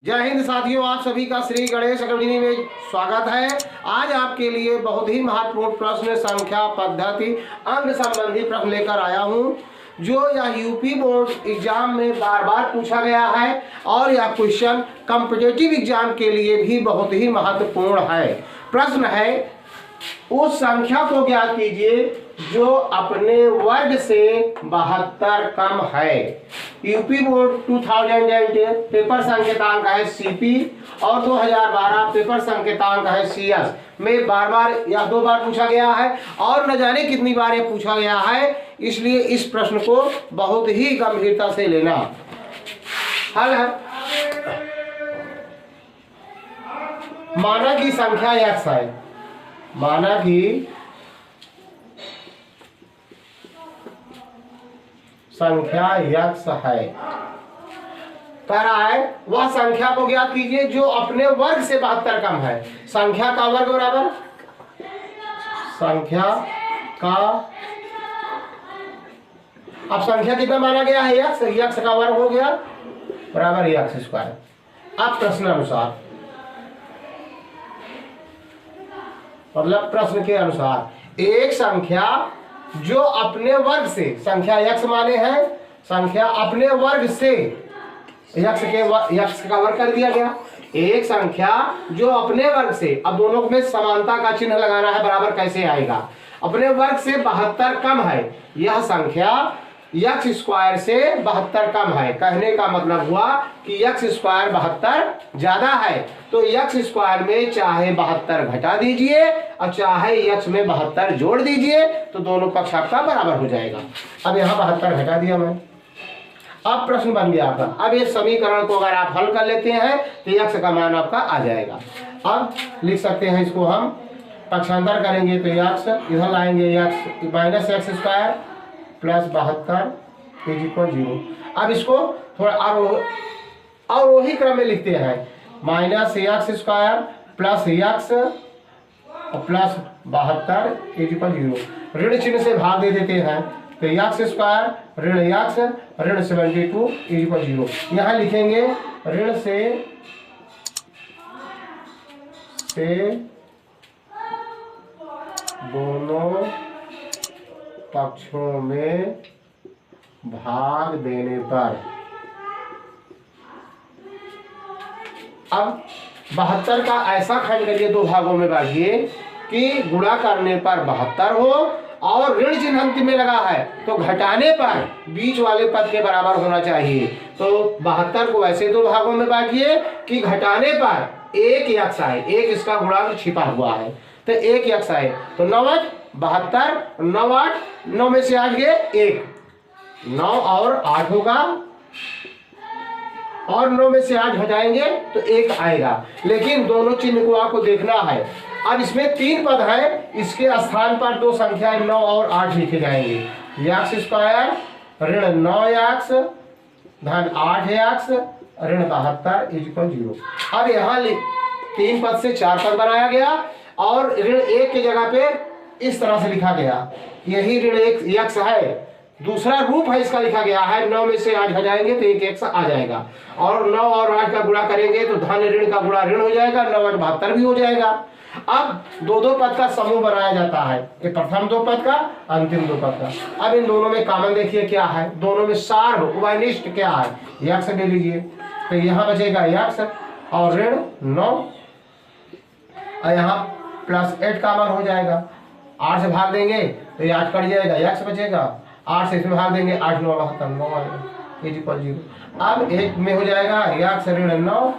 जय हिंद साथियों, आप सभी का श्री गणेश अकेडमी में स्वागत है। आज आपके लिए बहुत ही महत्वपूर्ण प्रश्न संख्या पद्धति अंक संबंधी प्रश्न लेकर आया हूं, जो यह यूपी बोर्ड एग्जाम में बार बार पूछा गया है और यह क्वेश्चन कॉम्पिटिटिव एग्जाम के लिए भी बहुत ही महत्वपूर्ण है। प्रश्न है, उस संख्या को ज्ञात कीजिए जो अपने वर्ग से 72 कम है। यूपी बोर्ड 2010 पेपर संकेतांक है सीपी और 2012 पेपर संकेतांक है सीएस में बार बार या दो बार पूछा गया है और न जाने कितनी बार ये पूछा गया है, इसलिए इस प्रश्न को बहुत ही गंभीरता से लेना। हल है, माना कि संख्या x है, माना कि संख्या x है, कह रहा है वह संख्या को ज्ञात कीजिए जो अपने वर्ग से 72 कम है। संख्या का वर्ग बराबर संख्या का, अब संख्या कितना माना गया है x का वर्ग हो गया बराबर x स्क्वायर। अब प्रश्न अनुसार, मतलब प्रश्न के अनुसार एक संख्या जो अपने वर्ग से, संख्या x माने हैं, संख्या अपने वर्ग से x का वर्ग कर दिया गया। एक संख्या जो अपने वर्ग से, अब दोनों में समानता का चिन्ह लगाना है, बराबर कैसे आएगा, अपने वर्ग से 72 कम है। यह संख्या x स्क्वायर से 72 कम है। कहने का मतलब हुआ कि x स्क्वायर 72 ज्यादा है, तो x स्क्वायर में चाहे 72 घटा दीजिए और चाहे x में 72 जोड़ दीजिए, तो दोनों पक्ष आपका बराबर हो जाएगा। अब यहाँ 72 घटा दिया मैं, अब प्रश्न बन गया आपका। अब इस समीकरण को अगर आप हल कर लेते हैं तो x का मान आपका आ जाएगा। अब लिख सकते हैं, इसको हम पक्षांतर करेंगे तो x इधर लाएंगे, x minus x square plus 72 is equal 0। अब इसको थोड़ा और वही क्रम में लिखते हैं, minus x square plus x plus 72 is equal 0। ऋण चिन्ह से भाग दे देते हैं तो एक्स स्क्वायर ऋण एक्स ऋण 72 इज इक्वल 0। यहाँ लिखेंगे ऋण से दोनों पक्षों में भाग देने पर, अब 72 का ऐसा खंड करिए, दो भागों में बांटिए कि गुणा करने पर 72 हो और ऋण चिन्ह अंतिम में लगा है तो घटाने पर बीच वाले पद के बराबर होना चाहिए। तो 72 को ऐसे दो भागों में बांटिए कि घटाने पर एक x आए, एक इसका गुणांक छिपा हुआ है तो एक x आए, तो 9 72 9 8 9 में से 8 गए 1, 9 और 8 होगा और 9 में से 8 घटाएंगे तो 1 आएगा। लेकिन दोनों चिन्ह को आपको देखना है। अब इसमें 3 पद है, इसके स्थान पर दो संख्याएं 9 और 8 लिखे जाएंगे। एक्स स्क्वायर ऋण 9x धन 8x ऋण 72 इज इक्वल 0। अब यहाँ 3 पद से 4 पद बनाया गया और ऋण 1 की जगह पे इस तरह से लिखा गया, यही ऋण 1x है, दूसरा रूप है इसका लिखा गया है। 9 में से 8 घटाएंगे तो 1x आ जाएगा और 9 और 8 का गुणा करेंगे तो धन ऋण का गुणा ऋण हो जाएगा, 9 8 72 भी हो जाएगा। अब दो पद का समूह बनाया जाता है, ये प्रथम दो पद का, अंतिम दो पद का। अब इन दोनों में कॉमन देखिए क्या है, दोनों में सार उभयनिष्ठ क्या है, x ले लीजिए तो यहाँ बचेगा x और ऋण 9 और यहाँ प्लस 8 कॉमन हो जाएगा। 8 से भाग देंगे तो ये 8 कट जाएगा, x बचेगा, 8 से इसमें भाग देंगे 8 9 72 9 आएगा इज इक्वल 0। अब एक में हो जाएगा x ऋण 9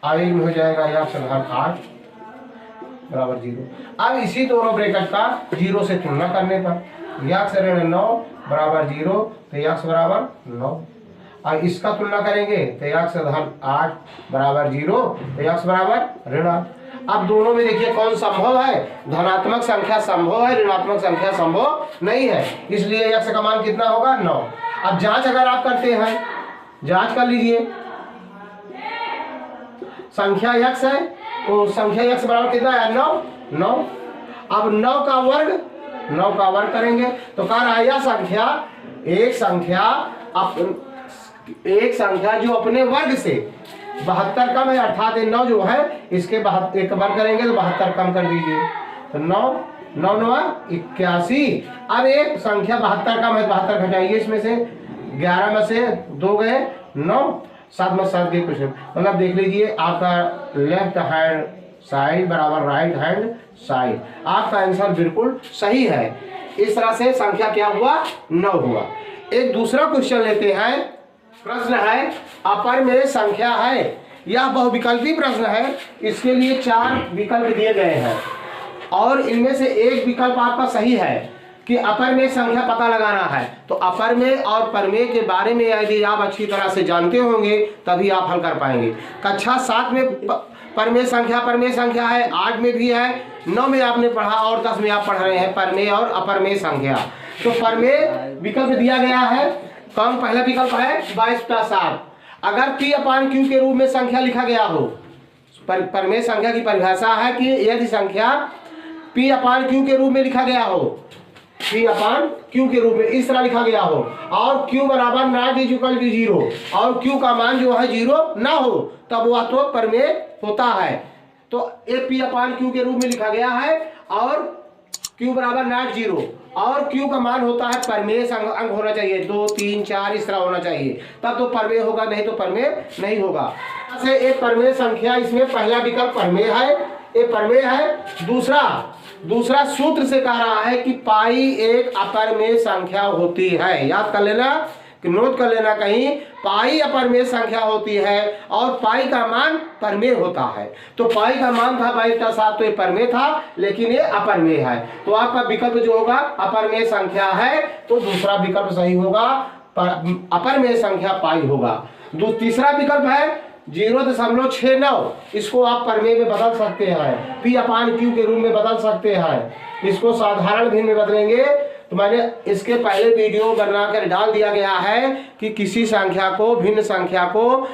और एक में हो जाएगा x धन 8 बराबर 0। अब इसी दोनों ब्रैकेट का 0 से तुलना करने पर x ऋण 9 बराबर 0 तो x बराबर 9 और इसका तुलना करेंगे तो x धन 8 बराबर 0 तो x बराबर ऋण 8। अब दोनों में देखिए कौन संभव है, धनात्मक संख्या संभव है, ऋणात्मक संख्या संभव नहीं है, इसलिए x का मान कितना होगा 9। अब जांच अगर आप करते हैं, जांच कर लीजिए, संख्या x है तो संख्या x बराबर कितना है 9। अब 9 का वर्ग करेंगे तो कह रहा है यह संख्या, एक संख्या जो अपने वर्ग से 72 कम है, अर्थात ये 9 जो है इसके एक बार करेंगे तो 72 कम कर दीजिए, तो 9 9 9 81। अब एक संख्या 72 कम है, 72 घटाइए इसमें से, 11 में से 2 गए 9, 7 में 7 गए कुछ, मतलब देख लीजिए आपका लेफ्ट हैंड साइड बराबर राइट हैंड साइड, आपका आंसर बिल्कुल सही है। इस तरह से संख्या क्या हुआ, 9 हुआ। एक दूसरा क्वेश्चन लेते हैं, प्रश्न है अपर में संख्या है, यह बहुविकल्पी प्रश्न है, इसके लिए 4 विकल्प दिए गए हैं और इनमें से एक विकल्प आपका सही है कि अपर में संख्या पता लगाना है। तो अपर में और परमेय के बारे में यदि आप अच्छी तरह से जानते होंगे तभी आप हल कर पाएंगे। कक्षा 7 में परमेय संख्या है, 8 में भी है, 9 में आपने पढ़ा और 10 में आप पढ़ रहे हैं परमेय और अपरमेय संख्या। तो परमेय विकल्प दिया गया है, कौन पहला विकल्प है 22 + 7। अगर P/Q के रूप में संख्या लिखा गया हो, परमेय संख्या की परिभाषा है कि यदि संख्या P/Q के रूप में लिखा गया हो, P/Q के रूप में इस तरह लिखा गया हो और Q बराबर ≠ 0 और Q का मान जो है 0 ना हो, तब वह तो परमेय होता है। तो ये P/Q के रूप में लिखा गया है और Q बराबर ≠ 0 और Q का मान होता है परमेय अंक होना चाहिए, 2 3 4 इस तरह होना चाहिए, तब तो परमेय होगा, नहीं तो परमेय नहीं होगा। ऐसे एक परमेय संख्या, इसमें पहला विकल्प परमेय है, ये परमेय है। दूसरा सूत्र से कह रहा है कि पाई एक अपरमेय संख्या होती है, याद कर लेना, नोट कर लेना कहीं, पाई अपरमेय संख्या होती है और पाई का मान परमेय होता है। तो पाई का मान था 22 + 7, तो ये परमेय था, लेकिन ये अपरमेय है। तो आपका विकल्प जो होगा अपरमेय संख्या है, तो दूसरा विकल्प सही होगा, अपरमेय संख्या पाई होगा। तीसरा विकल्प है 0.69, इसको आप परमेय में बदल सकते हैं, P/Q के रूप में बदल सकते हैं, इसको साधारण भिन्न में बदलेंगे। तो मैंने इसके पहले वीडियो बनाकर डाल दिया गया है कि किसी संख्या को, भिन्न संख्या को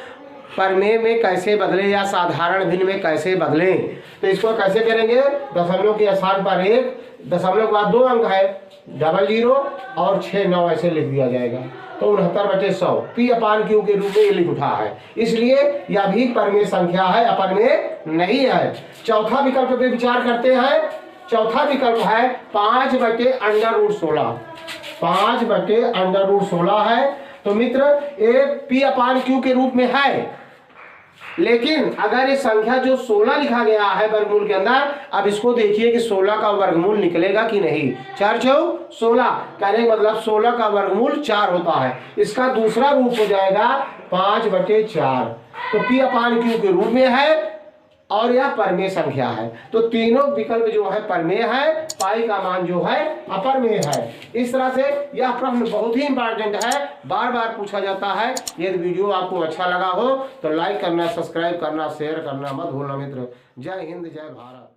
परमेय में कैसे बदलें या साधारण भिन्न में कैसे बदलें। तो इसको कैसे करेंगे, दशमलव के स्थान पर 1, दशमलव के बाद 2 अंक है, 00 और 6 9 ऐसे लिख दिया जाएगा, तो 69/100 P/Q के रूप में ये लिख उठा है, इसलिए यह भी परमेय संख्या है, अपरमेय नहीं है। चौथा विकल्प पे विचार करते हैं। चौथा विकल्प है 5/√16, 5/√16 है। तो मित्र ये P/Q के रूप में है, लेकिन अगर ये संख्या जो 16 लिखा गया है वर्गमूल के अंदर, अब इसको देखिए कि 16 का वर्गमूल निकलेगा कि नहीं। 4 × 16 कहने का मतलब 16 का वर्गमूल 4 होता है, इसका दूसरा रूप हो जाएगा 5/4। तो P/Q के रूप में है और यह परमेय संख्या है। तो तीनों विकल्प जो है परमेय है, पाई का मान जो है अपरमेय है। इस तरह से यह प्रश्न बहुत ही इंपॉर्टेंट है, बार बार पूछा जाता है। यदि वीडियो आपको अच्छा लगा हो तो लाइक करना, सब्सक्राइब करना, शेयर करना मत भूलना मित्र। जय हिंद, जय भारत।